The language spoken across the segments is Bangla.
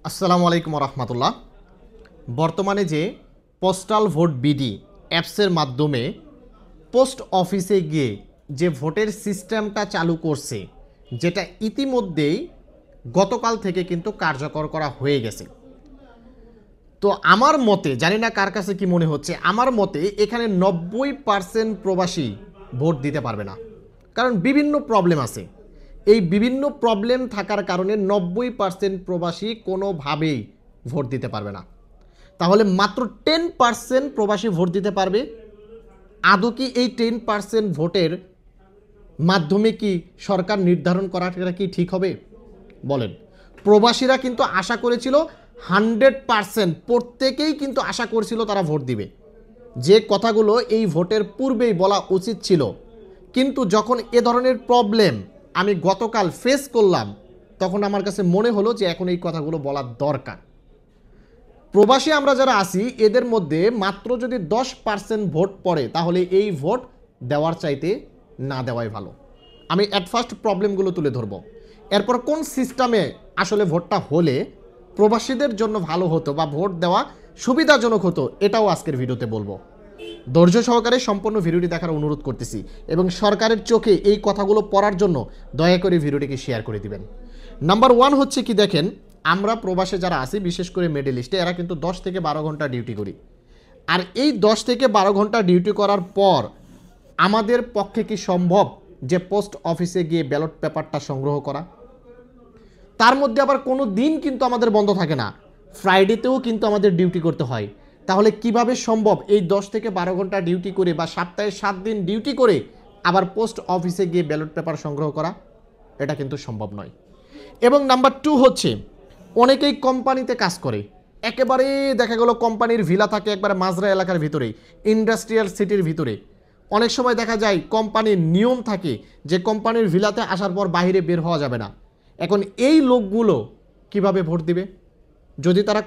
আসসালামু আলাইকুম রহমতুল্লাহ। বর্তমানে যে পোস্টাল ভোট বিডি অ্যাপসের মাধ্যমে পোস্ট অফিসে গিয়ে যে ভোটের সিস্টেমটা চালু করছে, যেটা ইতিমধ্যেই গতকাল থেকে কিন্তু কার্যকর করা হয়ে গেছে। তো আমার মতে, জানি না কার কাছে কি মনে হচ্ছে, আমার মতে এখানে 90% প্রবাসী ভোট দিতে পারবে না, কারণ বিভিন্ন প্রবলেম আছে। এই বিভিন্ন প্রবলেম থাকার কারণে 90% প্রবাসী কোনোভাবেই ভোট দিতে পারবে না। তাহলে মাত্র 10% প্রবাসী ভোট দিতে পারবে। আদৌ কি এই 10% ভোটের মাধ্যমে কি সরকার নির্ধারণ করাটা কি ঠিক হবে বলেন? প্রবাসীরা কিন্তু আশা করেছিল 100%, প্রত্যেকেই কিন্তু আশা করছিল তারা ভোট দিবে, যে কথাগুলো এই ভোটের পূর্বেই বলা উচিত ছিল। কিন্তু যখন এ ধরনের প্রবলেম আমি গতকাল ফেস করলাম, তখন আমার কাছে মনে হলো যে এখন এই কথাগুলো বলার দরকার। প্রবাসী আমরা যারা আছি এদের মধ্যে মাত্র যদি 10% ভোট পড়ে, তাহলে এই ভোট দেওয়ার চাইতে না দেওয়াই ভালো। আমি অ্যাট ফার্স্ট প্রবলেমগুলো তুলে ধরব, এরপর কোন সিস্টেমে আসলে ভোটটা হলে প্রবাসীদের জন্য ভালো হতো বা ভোট দেওয়া সুবিধাজনক হতো, এটাও আজকের ভিডিওতে বলবো। ধৈর্য সহকারে সম্পূর্ণ ভিডিওটি দেখার অনুরোধ করতেছি এবং সরকারের চোখে এই কথাগুলো পড়ার জন্য দয়া করে ভিডিওটিকে শেয়ার করে দিবেন। নাম্বার 1 হচ্ছে কি, দেখেন আমরা প্রবাসে যারা আছি, বিশেষ করে মিডল ইস্টে, এরা কিন্তু 10 থেকে 12 ঘন্টা ডিউটি করি। আর এই 10 থেকে 12 ঘন্টা ডিউটি করার পর আমাদের পক্ষে কি সম্ভব যে পোস্ট অফিসে গিয়ে ব্যালট পেপারটা সংগ্রহ করা? তার মধ্যে আবার কোনো দিন কিন্তু আমাদের বন্ধ থাকে না, ফ্রাইডেতেও কিন্তু আমাদের ডিউটি করতে হয়। তাহলে কিভাবে সম্ভব এই 10 থেকে 12 ঘন্টা ডিউটি করে বা সপ্তাহে 7 দিন ডিউটি করে আবার পোস্ট অফিসে গিয়ে ব্যালট পেপার সংগ্রহ করা? এটা কিন্তু সম্ভব নয়। এবং নাম্বার 2 হচ্ছে, অনেকেই কোম্পানিতে কাজ করে, একেবারে দেখা গেল কোম্পানির ভিলা থাকে একবারে মাজরা এলাকার ভিতরে, ইন্ডাস্ট্রিয়াল সিটির ভিতরে। অনেক সময় দেখা যায় কোম্পানির নিয়ম থাকে যে কোম্পানির ভিলাতে আসার পর বাইরে বের হওয়া যাবে না। এখন এই লোকগুলো কিভাবে ভোট দিবে? যদি তারা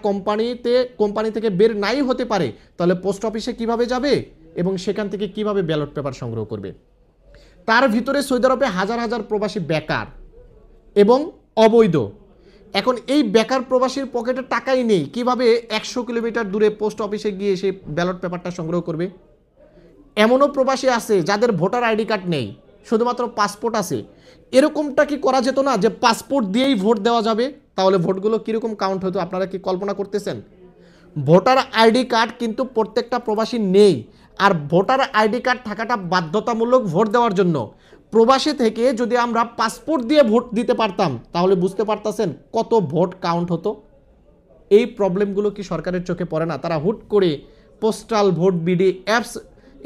কোম্পানি থেকে বের নাই হতে পারে, তাহলে পোস্ট অফিসে কিভাবে যাবে এবং সেখান থেকে কিভাবে ব্যালট পেপার সংগ্রহ করবে? তার ভিতরে সৌদি আরবে হাজার হাজার প্রবাসী বেকার এবং অবৈধ। এখন এই বেকার প্রবাসীর পকেটে টাকাই নেই, কিভাবে 100 কিলোমিটার দূরে পোস্ট অফিসে গিয়ে সেই ব্যালট পেপারটা সংগ্রহ করবে? এমনও প্রবাসী আছে যাদের ভোটার আইডি কার্ড নেই, শুধুমাত্র পাসপোর্ট আছে। এরকমটা কি করা যেত না যে পাসপোর্ট দিয়েই ভোট দেওয়া যাবে? তাহলে ভোটগুলো কীরকম কাউন্ট হতো আপনারা কি কল্পনা করতেছেন? ভোটার আইডি কার্ড কিন্তু প্রত্যেকটা প্রবাসী নেই, আর ভোটার আইডি কার্ড থাকাটা বাধ্যতামূলক ভোট দেওয়ার জন্য। প্রবাসী থেকে যদি আমরা পাসপোর্ট দিয়ে ভোট দিতে পারতাম, তাহলে বুঝতে পারতেছেন কত ভোট কাউন্ট হতো। এই প্রবলেমগুলো কি সরকারের চোখে পড়ে না? তারা হুট করে postal vote BD apps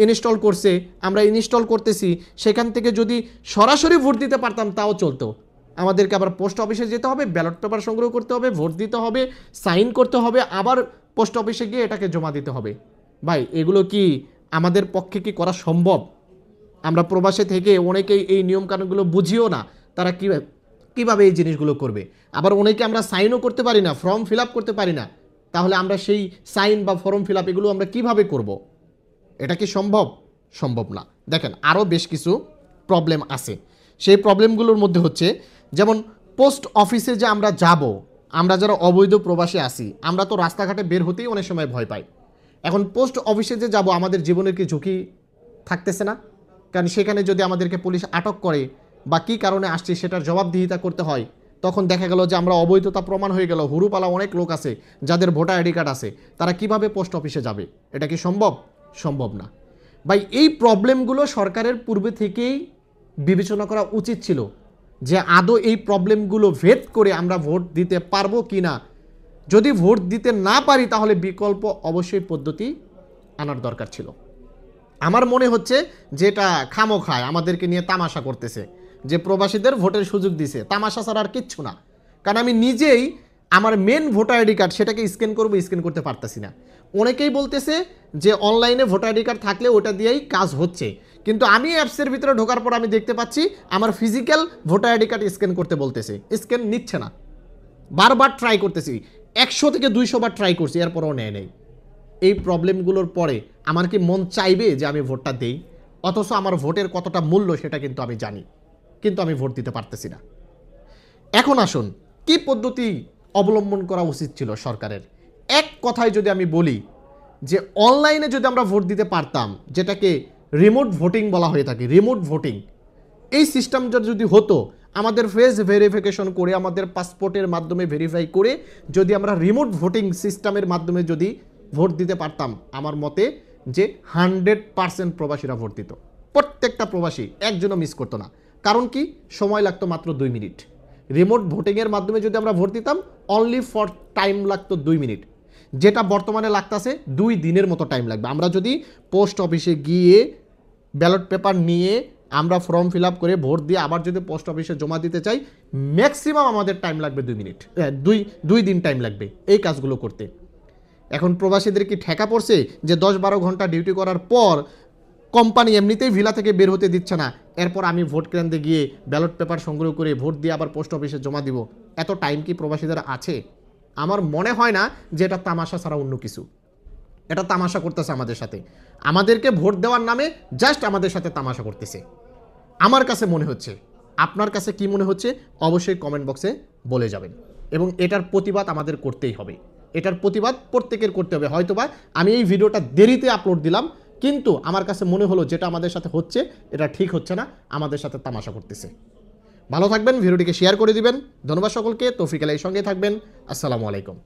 install করছে, আমরা ইনস্টল করতেছি, সেখান থেকে যদি সরাসরি ভোট দিতে পারতাম তাও চলতো। আমাদেরকে আবার পোস্ট অফিসে যেতে হবে, ব্যালট পেপার সংগ্রহ করতে হবে, ভোট দিতে হবে, সাইন করতে হবে, আবার পোস্ট অফিসে গিয়ে এটাকে জমা দিতে হবে। ভাই, এগুলো কি আমাদের পক্ষে কি করা সম্ভব? আমরা প্রবাসে থেকে অনেকেই এই নিয়মকানুনগুলো বুঝিও না, তারা কীভাবে এই জিনিসগুলো করবে। আবার অনেকে আমরা সাইনও করতে পারি না, ফর্ম ফিল আপ করতে পারি না, তাহলে আমরা সেই সাইন বা ফর্ম ফিল আপ এগুলো আমরা কীভাবে করব? এটা কি সম্ভব? সম্ভব না। দেখেন আরও বেশ কিছু প্রবলেম আছে। সেই প্রবলেমগুলোর মধ্যে হচ্ছে, যেমন পোস্ট অফিসে যে আমরা যাব, আমরা যারা অবৈধ প্রবাসী আছি, আমরা তো রাস্তাঘাটে বের হতেই অনেক সময় ভয় পাই। এখন পোস্ট অফিসে যে যাব, আমাদের জীবনের কি ঝুঁকি থাকতেছে না? কারণ সেখানে যদি আমাদেরকে পুলিশ আটক করে বা কী কারণে আসছি সেটার জবাবদিহিতা করতে হয়, তখন দেখা গেল যে আমরা অবৈধতা প্রমাণ হয়ে গেল। হুরুপালা অনেক লোক আছে যাদের ভোটার আইডি কার্ড আছে, তারা কিভাবে পোস্ট অফিসে যাবে? এটা কি সম্ভব? সম্ভব না। ভাই, এই প্রবলেমগুলো সরকারের পূর্বে থেকেই বিবেচনা করা উচিত ছিল যে আদৌ এই প্রবলেমগুলো ভেদ করে আমরা ভোট দিতে পারবো কি না। যদি ভোট দিতে না পারি, তাহলে বিকল্প অবশ্যই পদ্ধতি আনার দরকার ছিল। আমার মনে হচ্ছে যেটা খামোখায় আমাদেরকে নিয়ে তামাশা করতেছে, যে প্রবাসীদের ভোটের সুযোগ দিছে, তামাশা ছাড়া আর কিচ্ছু না। কারণ আমি নিজেই আমার মেন ভোটার আইডি কার্ড, সেটাকে স্ক্যান করবো, স্ক্যান করতে পারতেছি না। অনেকেই বলতেছে যে অনলাইনে ভোটার আইডি কার্ড থাকলে ওটা দিয়েই কাজ হচ্ছে, কিন্তু আমি অ্যাপসের ভিতরে ঢোকার পর আমি দেখতে পাচ্ছি আমার physical voter ID card scan করতে বলতেছে, স্ক্যান নিচ্ছে না। বারবার ট্রাই করতেছি, 100 থেকে 200 বার ট্রাই করছি, এরপরও নেয়। এই প্রবলেমগুলোর পরে আমার কি মন চাইবে যে আমি ভোটটা দেই? অথচ আমার ভোটের কতটা মূল্য সেটা কিন্তু আমি জানি, কিন্তু আমি ভোট দিতে পারতেছি না। এখন আসুন, কি পদ্ধতি অবলম্বন করা উচিত ছিল সরকারের। এক কথায় যদি আমি বলি যে অনলাইনে যদি আমরা ভোট দিতে পারতাম, যেটাকে রিমোট ভোটিং বলা হয়ে থাকে, রিমোট ভোটিং, এই সিস্টেমটা যদি হতো, আমাদের ফেস ভেরিফিকেশন করে, আমাদের পাসপোর্টের মাধ্যমে ভেরিফাই করে যদি আমরা রিমোট ভোটিং সিস্টেমের মাধ্যমে যদি ভোট দিতে পারতাম, আমার মতে যে 100% প্রবাসীরা ভোট দিত। প্রত্যেকটা প্রবাসী, একজনও মিস করতো না। কারণ কি, সময় লাগতো মাত্র 2 মিনিট। রিমোট ভোটিংয়ের মাধ্যমে যদি আমরা ভোট দিতাম, অনলি ফর টাইম লাগতো 2 মিনিট, যেটা বর্তমানে লাগতেছে 2 দিনের মতো টাইম লাগবে। আমরা যদি পোস্ট অফিসে গিয়ে ব্যালট পেপার নিয়ে আমরা ফর্ম ফিল আপ করে ভোট দিয়ে আবার যদি পোস্ট অফিসে জমা দিতে চাই, ম্যাক্সিমাম আমাদের টাইম লাগবে 2 মিনিট, 2 দিন টাইম লাগবে এই কাজগুলো করতে। এখন প্রবাসীদের কি ঠেকা পড়ছে যে 10-12 ঘন্টা ডিউটি করার পর কোম্পানি এমনিতেই ভিলা থেকে বের হতে দিচ্ছে না, এরপর আমি ভোট কেন্দ্রে গিয়ে ব্যালট পেপার সংগ্রহ করে ভোট দিয়ে আবার পোস্ট অফিসে জমা দিব? এত টাইম কি প্রবাসীদের আছে? আমার মনে হয় না যে এটা তামাশা ছাড়া অন্য কিছু। এটা তামাশা করতেছে আমাদের সাথে, আমাদেরকে ভোট দেওয়ার নামে জাস্ট আমাদের সাথে তামাশা করতেছে আমার কাছে মনে হচ্ছে। আপনার কাছে কি মনে হচ্ছে অবশ্যই কমেন্ট বক্সে বলে যাবেন। এবং এটার প্রতিবাদ আমাদের করতেই হবে, এটার প্রতিবাদ প্রত্যেকের করতে হবে। হয়তোবা আমি এই ভিডিওটা দেরিতে আপলোড দিলাম, কিন্তু আমার কাছে মনে হলো যেটা আমাদের সাথে হচ্ছে এটা ঠিক হচ্ছে না, আমাদের সাথে তামাশা করতেছে। ভালো থাকবেন, ভিডিওটিকে শেয়ার করে দিবেন। ধন্যবাদ সকলকে। তৌফিক আলাইর সঙ্গে থাকবেন। আসসালামু আলাইকুম।